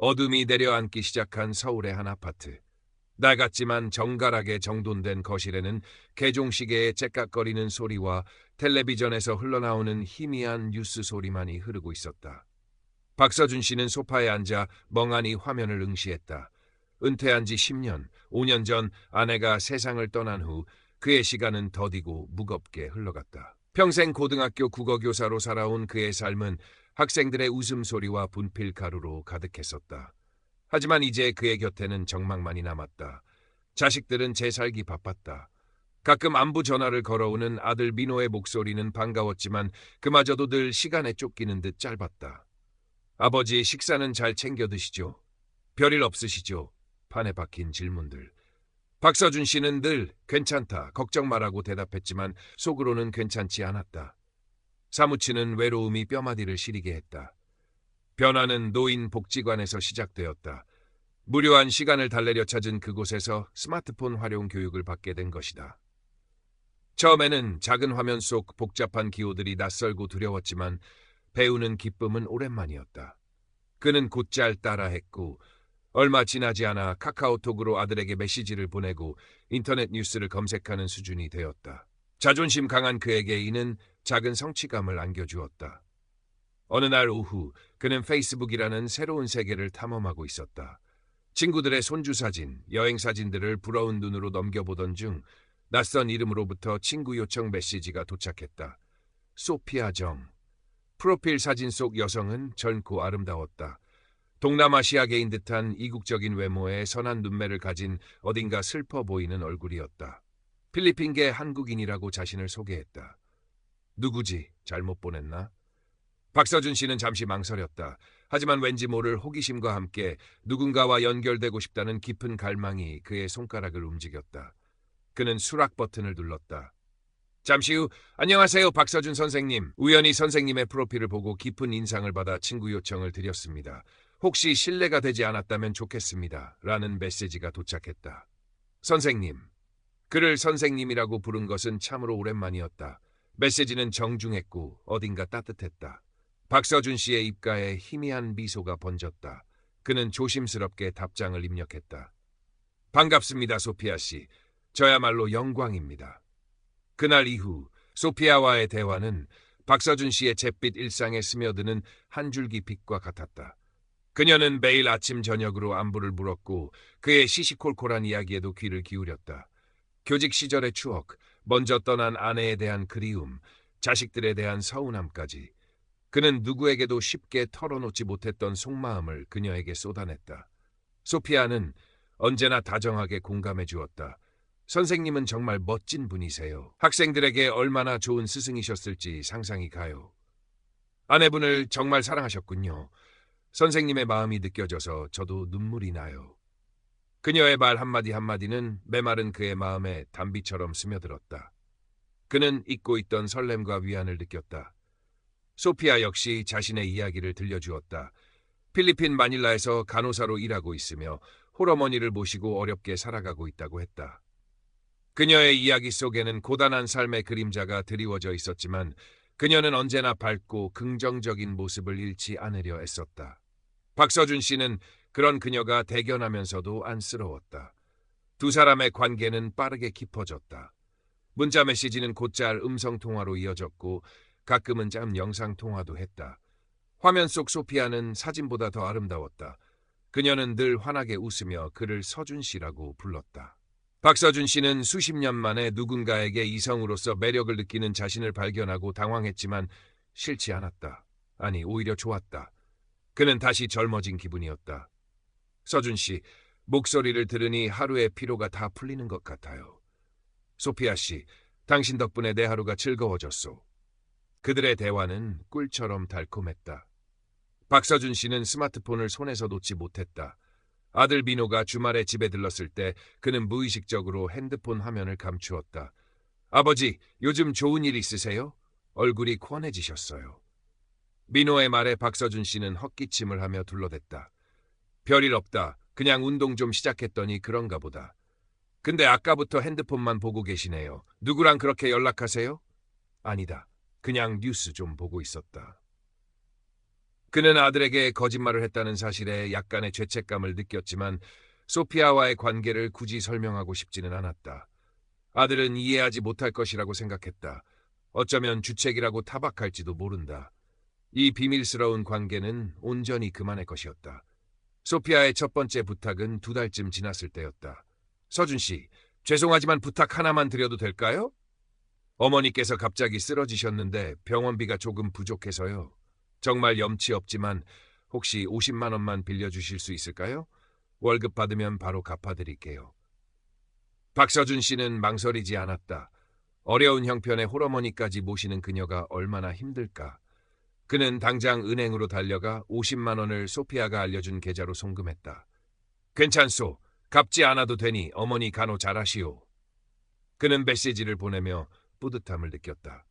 어둠이 내려앉기 시작한 서울의 한 아파트. 낡았지만 정갈하게 정돈된 거실에는 개종시계의 째깍거리는 소리와 텔레비전에서 흘러나오는 희미한 뉴스 소리만이 흐르고 있었다. 박서준 씨는 소파에 앉아 멍하니 화면을 응시했다. 은퇴한 지 10년, 5년 전 아내가 세상을 떠난 후 그의 시간은 더디고 무겁게 흘러갔다. 평생 고등학교 국어교사로 살아온 그의 삶은 학생들의 웃음소리와 분필가루로 가득했었다. 하지만 이제 그의 곁에는 적막만이 남았다. 자식들은 재살기 바빴다. 가끔 안부 전화를 걸어오는 아들 민호의 목소리는 반가웠지만 그마저도 늘 시간에 쫓기는 듯 짧았다. 아버지, 식사는 잘 챙겨 드시죠? 별일 없으시죠? 판에 박힌 질문들. 박서준 씨는 늘 괜찮다, 걱정 마라고 대답했지만 속으로는 괜찮지 않았다. 사무치는 외로움이 뼈마디를 시리게 했다. 변화는 노인 복지관에서 시작되었다. 무료한 시간을 달래려 찾은 그곳에서 스마트폰 활용 교육을 받게 된 것이다. 처음에는 작은 화면 속 복잡한 기호들이 낯설고 두려웠지만 배우는 기쁨은 오랜만이었다. 그는 곧잘 따라했고 얼마 지나지 않아 카카오톡으로 아들에게 메시지를 보내고 인터넷 뉴스를 검색하는 수준이 되었다. 자존심 강한 그에게 이는 작은 성취감을 안겨주었다. 어느 날 오후 그는 페이스북이라는 새로운 세계를 탐험하고 있었다. 친구들의 손주 사진, 여행 사진들을 부러운 눈으로 넘겨보던 중 낯선 이름으로부터 친구 요청 메시지가 도착했다. 소피아 정. 프로필 사진 속 여성은 젊고 아름다웠다. 동남아시아계인 듯한 이국적인 외모에 선한 눈매를 가진 어딘가 슬퍼 보이는 얼굴이었다. 필리핀계 한국인이라고 자신을 소개했다. 누구지? 잘못 보냈나? 박서준 씨는 잠시 망설였다. 하지만 왠지 모를 호기심과 함께 누군가와 연결되고 싶다는 깊은 갈망이 그의 손가락을 움직였다. 그는 수락 버튼을 눌렀다. 잠시 후 안녕하세요 박서준 선생님. 우연히 선생님의 프로필을 보고 깊은 인상을 받아 친구 요청을 드렸습니다. 혹시 실례가 되지 않았다면 좋겠습니다. 라는 메시지가 도착했다. 선생님. 그를 선생님이라고 부른 것은 참으로 오랜만이었다. 메시지는 정중했고 어딘가 따뜻했다. 박서준 씨의 입가에 희미한 미소가 번졌다. 그는 조심스럽게 답장을 입력했다. 반갑습니다, 소피아 씨. 저야말로 영광입니다. 그날 이후 소피아와의 대화는 박서준 씨의 잿빛 일상에 스며드는 한 줄기 빛과 같았다. 그녀는 매일 아침 저녁으로 안부를 물었고 그의 시시콜콜한 이야기에도 귀를 기울였다. 교직 시절의 추억, 먼저 떠난 아내에 대한 그리움, 자식들에 대한 서운함까지. 그는 누구에게도 쉽게 털어놓지 못했던 속마음을 그녀에게 쏟아냈다. 소피아는 언제나 다정하게 공감해 주었다. 선생님은 정말 멋진 분이세요. 학생들에게 얼마나 좋은 스승이셨을지 상상이 가요. 아내분을 정말 사랑하셨군요. 선생님의 마음이 느껴져서 저도 눈물이 나요. 그녀의 말 한마디 한마디는 메마른 그의 마음에 단비처럼 스며들었다. 그는 잊고 있던 설렘과 위안을 느꼈다. 소피아 역시 자신의 이야기를 들려주었다. 필리핀 마닐라에서 간호사로 일하고 있으며 홀어머니를 모시고 어렵게 살아가고 있다고 했다. 그녀의 이야기 속에는 고단한 삶의 그림자가 드리워져 있었지만 그녀는 언제나 밝고 긍정적인 모습을 잃지 않으려 애썼다. 박서준 씨는 그런 그녀가 대견하면서도 안쓰러웠다. 두 사람의 관계는 빠르게 깊어졌다. 문자 메시지는 곧잘 음성통화로 이어졌고 가끔은 짧은 영상통화도 했다. 화면 속 소피아는 사진보다 더 아름다웠다. 그녀는 늘 환하게 웃으며 그를 서준 씨라고 불렀다. 박서준 씨는 수십 년 만에 누군가에게 이성으로서 매력을 느끼는 자신을 발견하고 당황했지만 싫지 않았다. 아니, 오히려 좋았다. 그는 다시 젊어진 기분이었다. 서준 씨, 목소리를 들으니 하루의 피로가 다 풀리는 것 같아요. 소피아 씨, 당신 덕분에 내 하루가 즐거워졌소. 그들의 대화는 꿀처럼 달콤했다. 박서준 씨는 스마트폰을 손에서 놓지 못했다. 아들 민호가 주말에 집에 들렀을 때 그는 무의식적으로 핸드폰 화면을 감추었다. 아버지, 요즘 좋은 일 있으세요? 얼굴이 훤해지셨어요. 민호의 말에 박서준 씨는 헛기침을 하며 둘러댔다. 별일 없다. 그냥 운동 좀 시작했더니 그런가 보다. 근데 아까부터 핸드폰만 보고 계시네요. 누구랑 그렇게 연락하세요? 아니다. 그냥 뉴스 좀 보고 있었다. 그는 아들에게 거짓말을 했다는 사실에 약간의 죄책감을 느꼈지만 소피아와의 관계를 굳이 설명하고 싶지는 않았다. 아들은 이해하지 못할 것이라고 생각했다. 어쩌면 주책이라고 타박할지도 모른다. 이 비밀스러운 관계는 온전히 그만의 것이었다. 소피아의 첫 번째 부탁은 2달쯤 지났을 때였다. 서준 씨, 죄송하지만 부탁 하나만 드려도 될까요? 어머니께서 갑자기 쓰러지셨는데 병원비가 조금 부족해서요. 정말 염치 없지만 혹시 50만 원만 빌려주실 수 있을까요? 월급 받으면 바로 갚아드릴게요. 박서준 씨는 망설이지 않았다. 어려운 형편의 홀어머니까지 모시는 그녀가 얼마나 힘들까. 그는 당장 은행으로 달려가 50만 원을 소피아가 알려준 계좌로 송금했다. 괜찮소. 갚지 않아도 되니 어머니 간호 잘하시오. 그는 메시지를 보내며 뿌듯함을 느꼈다.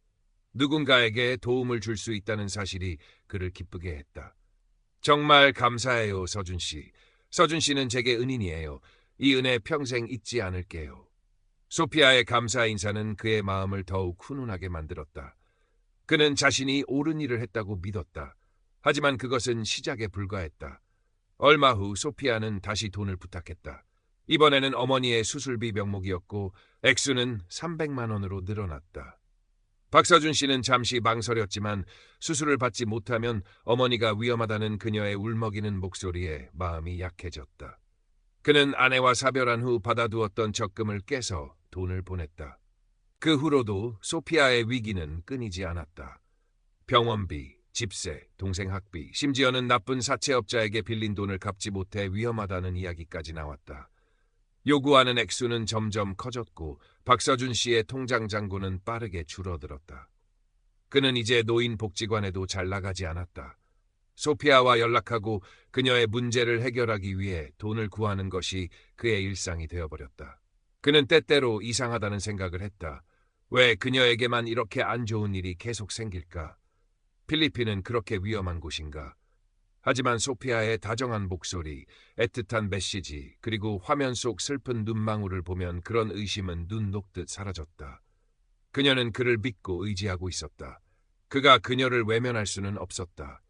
누군가에게 도움을 줄 수 있다는 사실이 그를 기쁘게 했다. 정말 감사해요, 서준 씨. 서준 씨는 제게 은인이에요. 이 은혜 평생 잊지 않을게요. 소피아의 감사 인사는 그의 마음을 더욱 훈훈하게 만들었다. 그는 자신이 옳은 일을 했다고 믿었다. 하지만 그것은 시작에 불과했다. 얼마 후 소피아는 다시 돈을 부탁했다. 이번에는 어머니의 수술비 명목이었고 액수는 300만 원으로 늘어났다. 박서준 씨는 잠시 망설였지만 수술을 받지 못하면 어머니가 위험하다는 그녀의 울먹이는 목소리에 마음이 약해졌다. 그는 아내와 사별한 후 받아두었던 적금을 깨서 돈을 보냈다. 그 후로도 소피아의 위기는 끊이지 않았다. 병원비, 집세, 동생 학비, 심지어는 나쁜 사채업자에게 빌린 돈을 갚지 못해 위험하다는 이야기까지 나왔다. 요구하는 액수는 점점 커졌고 박서준 씨의 통장 잔고는 빠르게 줄어들었다. 그는 이제 노인복지관에도 잘 나가지 않았다. 소피아와 연락하고 그녀의 문제를 해결하기 위해 돈을 구하는 것이 그의 일상이 되어버렸다. 그는 때때로 이상하다는 생각을 했다. 왜 그녀에게만 이렇게 안 좋은 일이 계속 생길까? 필리핀은 그렇게 위험한 곳인가? 하지만 소피아의 다정한 목소리, 애틋한 메시지, 그리고 화면 속 슬픈 눈망울을 보면 그런 의심은 눈 녹듯 사라졌다. 그녀는 그를 믿고 의지하고 있었다. 그가 그녀를 외면할 수는 없었다.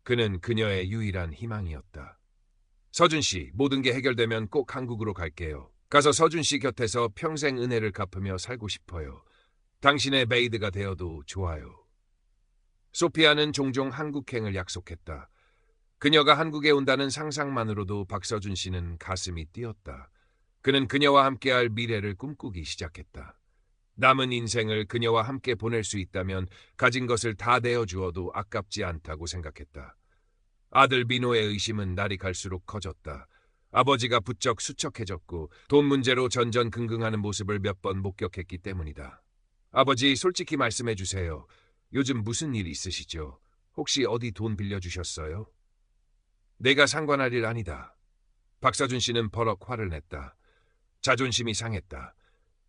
그는 그녀의 유일한 희망이었다. 서준 씨, 모든 게 해결되면 꼭 한국으로 갈게요. 가서 서준 씨 곁에서 평생 은혜를 갚으며 살고 싶어요. 당신의 메이드가 되어도 좋아요. 소피아는 종종 한국행을 약속했다. 그녀가 한국에 온다는 상상만으로도 박서준 씨는 가슴이 뛰었다. 그는 그녀와 함께할 미래를 꿈꾸기 시작했다. 남은 인생을 그녀와 함께 보낼 수 있다면 가진 것을 다 내어주어도 아깝지 않다고 생각했다. 아들 민호의 의심은 날이 갈수록 커졌다. 아버지가 부쩍 수척해졌고 돈 문제로 전전긍긍하는 모습을 몇 번 목격했기 때문이다. 아버지, 솔직히 말씀해 주세요. 요즘 무슨 일 있으시죠? 혹시 어디 돈 빌려주셨어요? 내가 상관할 일 아니다. 박서준 씨는 버럭 화를 냈다. 자존심이 상했다.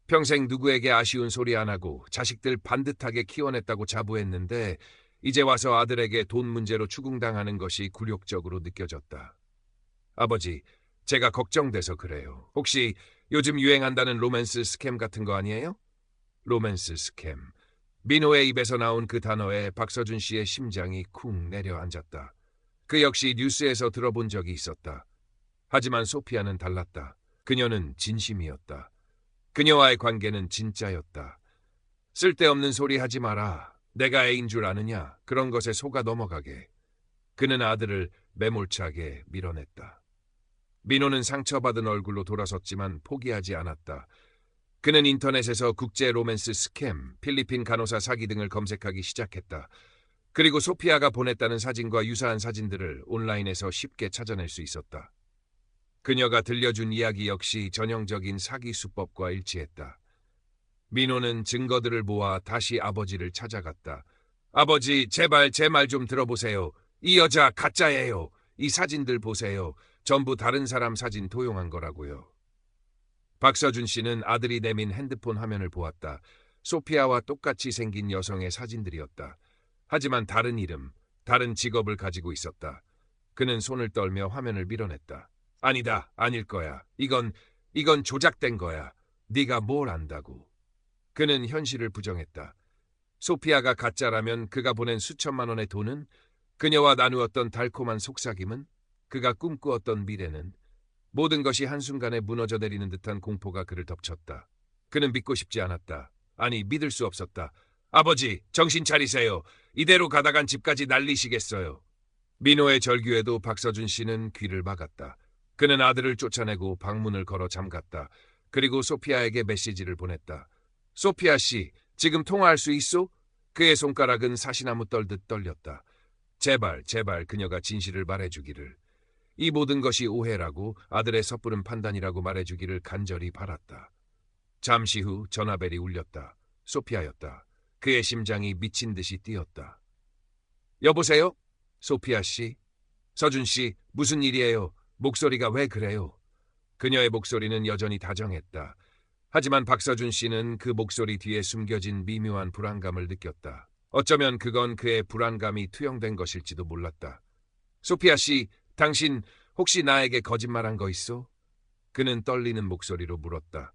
평생 누구에게 아쉬운 소리 안 하고 자식들 반듯하게 키워냈다고 자부했는데 이제 와서 아들에게 돈 문제로 추궁당하는 것이 굴욕적으로 느껴졌다. 아버지, 제가 걱정돼서 그래요. 혹시 요즘 유행한다는 로맨스 스캠 같은 거 아니에요? 로맨스 스캠. 민호의 입에서 나온 그 단어에 박서준 씨의 심장이 쿵 내려앉았다. 그 역시 뉴스에서 들어본 적이 있었다. 하지만 소피아는 달랐다. 그녀는 진심이었다. 그녀와의 관계는 진짜였다. 쓸데없는 소리 하지 마라. 내가 애인 줄 아느냐? 그런 것에 속아 넘어가게. 그는 아들을 매몰차게 밀어냈다. 민호는 상처받은 얼굴로 돌아섰지만 포기하지 않았다. 그는 인터넷에서 국제 로맨스 스캠, 필리핀 간호사 사기 등을 검색하기 시작했다. 그리고 소피아가 보냈다는 사진과 유사한 사진들을 온라인에서 쉽게 찾아낼 수 있었다. 그녀가 들려준 이야기 역시 전형적인 사기 수법과 일치했다. 민호는 증거들을 모아 다시 아버지를 찾아갔다. 아버지, 제발 제 말 좀 들어보세요. 이 여자 가짜예요. 이 사진들 보세요. 전부 다른 사람 사진 도용한 거라고요. 박서준 씨는 아들이 내민 핸드폰 화면을 보았다. 소피아와 똑같이 생긴 여성의 사진들이었다. 하지만 다른 이름, 다른 직업을 가지고 있었다. 그는 손을 떨며 화면을 밀어냈다. 아니다, 아닐 거야. 이건 조작된 거야. 네가 뭘 안다고. 그는 현실을 부정했다. 소피아가 가짜라면 그가 보낸 수천만 원의 돈은 그녀와 나누었던 달콤한 속삭임은, 그가 꿈꾸었던 미래는, 모든 것이 한순간에 무너져 내리는 듯한 공포가 그를 덮쳤다. 그는 믿고 싶지 않았다. 아니, 믿을 수 없었다. 아버지, 정신 차리세요. 이대로 가다간 집까지 날리시겠어요. 민호의 절규에도 박서준 씨는 귀를 막았다. 그는 아들을 쫓아내고 방문을 걸어 잠갔다. 그리고 소피아에게 메시지를 보냈다. 소피아 씨, 지금 통화할 수 있소? 그의 손가락은 사시나무 떨듯 떨렸다. 제발, 제발 그녀가 진실을 말해주기를. 이 모든 것이 오해라고, 아들의 섣부른 판단이라고 말해주기를 간절히 바랐다. 잠시 후 전화벨이 울렸다. 소피아였다. 그의 심장이 미친 듯이 뛰었다. 여보세요? 소피아 씨? 서준 씨, 무슨 일이에요? 목소리가 왜 그래요? 그녀의 목소리는 여전히 다정했다. 하지만 박서준 씨는 그 목소리 뒤에 숨겨진 미묘한 불안감을 느꼈다. 어쩌면 그건 그의 불안감이 투영된 것일지도 몰랐다. 소피아 씨, 당신 혹시 나에게 거짓말한 거 있어? 그는 떨리는 목소리로 물었다.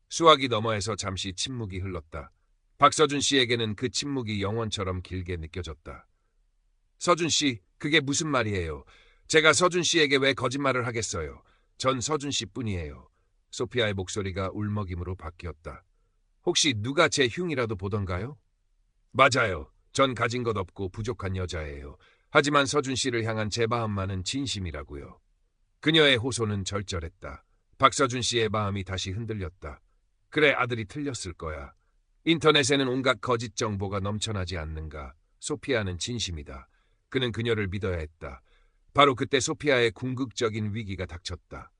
수화기 너머에서 잠시 침묵이 흘렀다. 박서준 씨에게는 그 침묵이 영원처럼 길게 느껴졌다. 서준 씨, 그게 무슨 말이에요? 제가 서준 씨에게 왜 거짓말을 하겠어요? 전 서준 씨뿐이에요. 소피아의 목소리가 울먹임으로 바뀌었다. 혹시 누가 제 흉이라도 보던가요? 맞아요. 전 가진 것 없고 부족한 여자예요. 하지만 서준 씨를 향한 제 마음만은 진심이라고요. 그녀의 호소는 절절했다. 박서준 씨의 마음이 다시 흔들렸다. 그래, 아들이 틀렸을 거야. 인터넷에는 온갖 거짓 정보가 넘쳐나지 않는가. 소피아는 진심이다. 그는 그녀를 믿어야 했다. 바로 그때 소피아의 궁극적인 위기가 닥쳤다.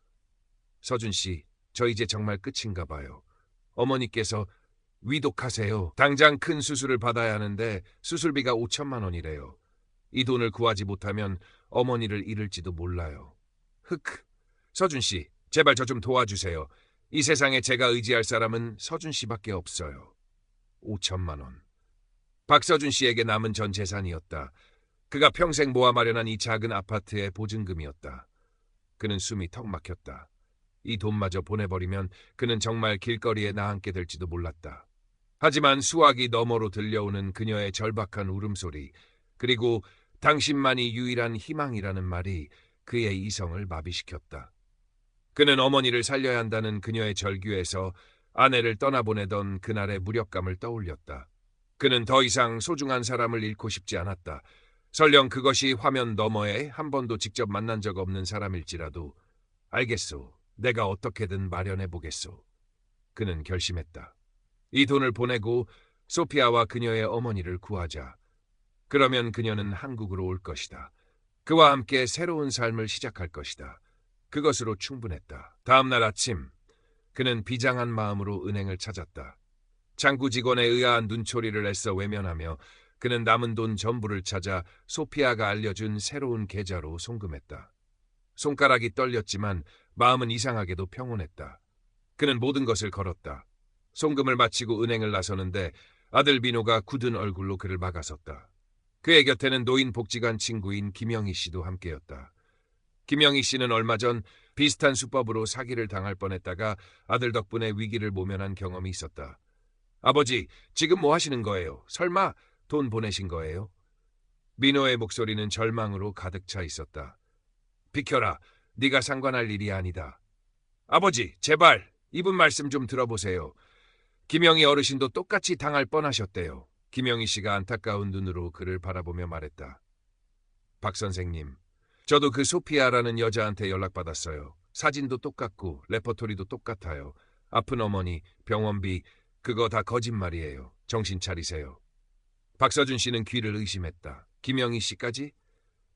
서준 씨, 저 이제 정말 끝인가 봐요. 어머니께서 위독하세요. 당장 큰 수술을 받아야 하는데 수술비가 5천만 원이래요. 이 돈을 구하지 못하면 어머니를 잃을지도 몰라요. 흑, 서준 씨, 제발 저 좀 도와주세요. 이 세상에 제가 의지할 사람은 서준 씨밖에 없어요. 5천만 원. 박서준 씨에게 남은 전 재산이었다. 그가 평생 모아 마련한 이 작은 아파트의 보증금이었다. 그는 숨이 턱 막혔다. 이 돈마저 보내버리면 그는 정말 길거리에 나앉게 될지도 몰랐다. 하지만 수화기 너머로 들려오는 그녀의 절박한 울음소리, 그리고 당신만이 유일한 희망이라는 말이 그의 이성을 마비시켰다. 그는 어머니를 살려야 한다는 그녀의 절규에서 아내를 떠나보내던 그날의 무력감을 떠올렸다. 그는 더 이상 소중한 사람을 잃고 싶지 않았다. 설령 그것이 화면 너머에 한 번도 직접 만난 적 없는 사람일지라도. 알겠소. 내가 어떻게든 마련해보겠소. 그는 결심했다. 이 돈을 보내고 소피아와 그녀의 어머니를 구하자. 그러면 그녀는 한국으로 올 것이다. 그와 함께 새로운 삶을 시작할 것이다. 그것으로 충분했다. 다음 날 아침, 그는 비장한 마음으로 은행을 찾았다. 창구 직원의 의아한 눈초리를 애써 외면하며 그는 남은 돈 전부를 찾아 소피아가 알려준 새로운 계좌로 송금했다. 손가락이 떨렸지만 마음은 이상하게도 평온했다. 그는 모든 것을 걸었다. 송금을 마치고 은행을 나서는데 아들 민호가 굳은 얼굴로 그를 막아섰다. 그의 곁에는 노인복지관 친구인 김영희 씨도 함께였다. 김영희 씨는 얼마 전 비슷한 수법으로 사기를 당할 뻔했다가 아들 덕분에 위기를 모면한 경험이 있었다. 아버지, 지금 뭐 하시는 거예요? 설마 돈 보내신 거예요? 민호의 목소리는 절망으로 가득 차 있었다. 비켜라. 네가 상관할 일이 아니다. 아버지, 제발 이분 말씀 좀 들어보세요. 김영희 어르신도 똑같이 당할 뻔하셨대요. 김영희 씨가 안타까운 눈으로 그를 바라보며 말했다. 박 선생님, 저도 그 소피아라는 여자한테 연락받았어요. 사진도 똑같고 레퍼토리도 똑같아요. 아픈 어머니, 병원비, 그거 다 거짓말이에요. 정신 차리세요. 박서준 씨는 귀를 의심했다. 김영희 씨까지?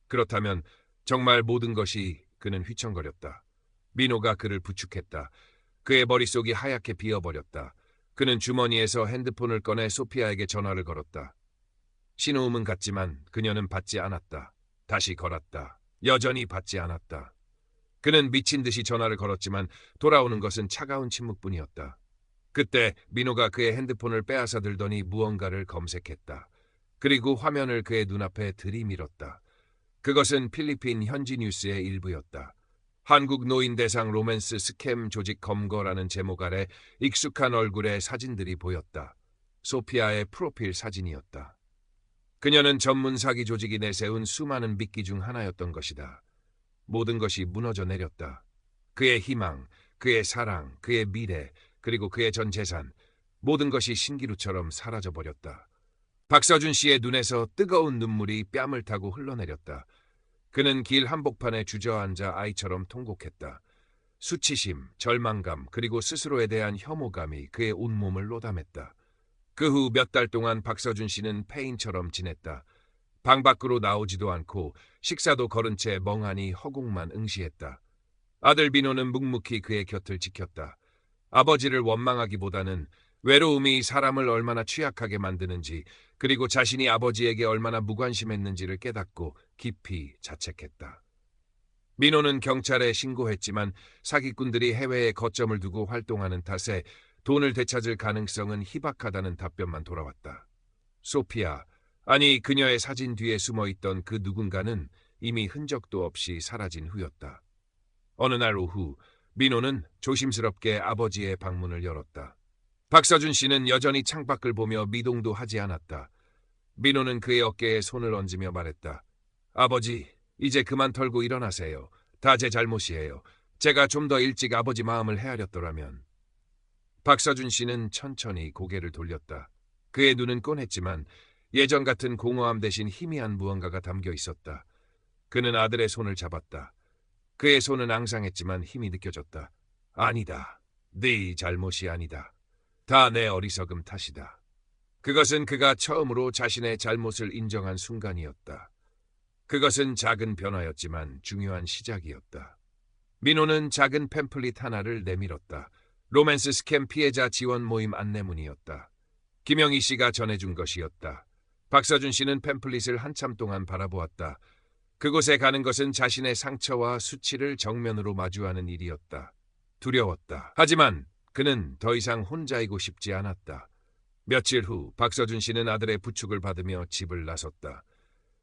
그렇다면 정말 모든 것이. 그는 휘청거렸다. 민호가 그를 부축했다. 그의 머릿속이 하얗게 비어버렸다. 그는 주머니에서 핸드폰을 꺼내 소피아에게 전화를 걸었다. 신호음은 갔지만 그녀는 받지 않았다. 다시 걸었다. 여전히 받지 않았다. 그는 미친 듯이 전화를 걸었지만 돌아오는 것은 차가운 침묵뿐이었다. 그때 민호가 그의 핸드폰을 빼앗아 들더니 무언가를 검색했다. 그리고 화면을 그의 눈앞에 들이밀었다. 그것은 필리핀 현지 뉴스의 일부였다. 한국 노인 대상 로맨스 스캠 조직 검거라는 제목 아래 익숙한 얼굴의 사진들이 보였다. 소피아의 프로필 사진이었다. 그녀는 전문 사기 조직이 내세운 수많은 미끼 중 하나였던 것이다. 모든 것이 무너져 내렸다. 그의 희망, 그의 사랑, 그의 미래, 그리고 그의 전 재산, 모든 것이 신기루처럼 사라져버렸다. 박서준 씨의 눈에서 뜨거운 눈물이 뺨을 타고 흘러내렸다. 그는 길 한복판에 주저앉아 아이처럼 통곡했다. 수치심, 절망감, 그리고 스스로에 대한 혐오감이 그의 온몸을 노담했다. 그 후 몇 달 동안 박서준 씨는 폐인처럼 지냈다. 방 밖으로 나오지도 않고 식사도 거른 채 멍하니 허공만 응시했다. 아들 민호는 묵묵히 그의 곁을 지켰다. 아버지를 원망하기보다는 외로움이 사람을 얼마나 취약하게 만드는지, 그리고 자신이 아버지에게 얼마나 무관심했는지를 깨닫고 깊이 자책했다. 민호는 경찰에 신고했지만 사기꾼들이 해외에 거점을 두고 활동하는 탓에 돈을 되찾을 가능성은 희박하다는 답변만 돌아왔다. 소피아, 아니 그녀의 사진 뒤에 숨어있던 그 누군가는 이미 흔적도 없이 사라진 후였다. 어느 날 오후, 민호는 조심스럽게 아버지의 방문을 열었다. 박서준 씨는 여전히 창밖을 보며 미동도 하지 않았다. 민호는 그의 어깨에 손을 얹으며 말했다. 아버지, 이제 그만 털고 일어나세요. 다 제 잘못이에요. 제가 좀 더 일찍 아버지 마음을 헤아렸더라면. 박서준 씨는 천천히 고개를 돌렸다. 그의 눈은 꼰했지만 예전 같은 공허함 대신 희미한 무언가가 담겨 있었다. 그는 아들의 손을 잡았다. 그의 손은 앙상했지만 힘이 느껴졌다. 아니다. 네 잘못이 아니다. 다 내 어리석음 탓이다. 그것은 그가 처음으로 자신의 잘못을 인정한 순간이었다. 그것은 작은 변화였지만 중요한 시작이었다. 민호는 작은 팸플릿 하나를 내밀었다. 로맨스 스캠 피해자 지원 모임 안내문이었다. 김영희 씨가 전해준 것이었다. 박서준 씨는 팸플릿을 한참 동안 바라보았다. 그곳에 가는 것은 자신의 상처와 수치를 정면으로 마주하는 일이었다. 두려웠다. 하지만 그는 더 이상 혼자이고 싶지 않았다. 며칠 후 박서준 씨는 아들의 부축을 받으며 집을 나섰다.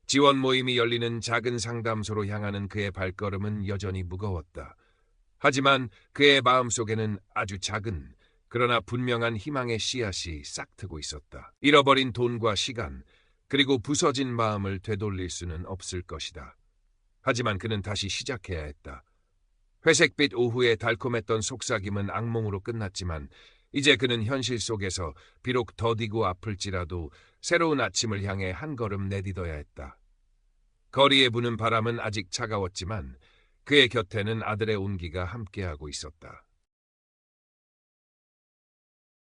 지원 모임이 열리는 작은 상담소로 향하는 그의 발걸음은 여전히 무거웠다. 하지만 그의 마음속에는 아주 작은, 그러나 분명한 희망의 씨앗이 싹트고 있었다. 잃어버린 돈과 시간, 그리고 부서진 마음을 되돌릴 수는 없을 것이다. 하지만 그는 다시 시작해야 했다. 회색빛 오후에 달콤했던 속삭임은 악몽으로 끝났지만 이제 그는 현실 속에서 비록 더디고 아플지라도 새로운 아침을 향해 한 걸음 내딛어야 했다. 거리에 부는 바람은 아직 차가웠지만 그의 곁에는 아들의 온기가 함께하고 있었다.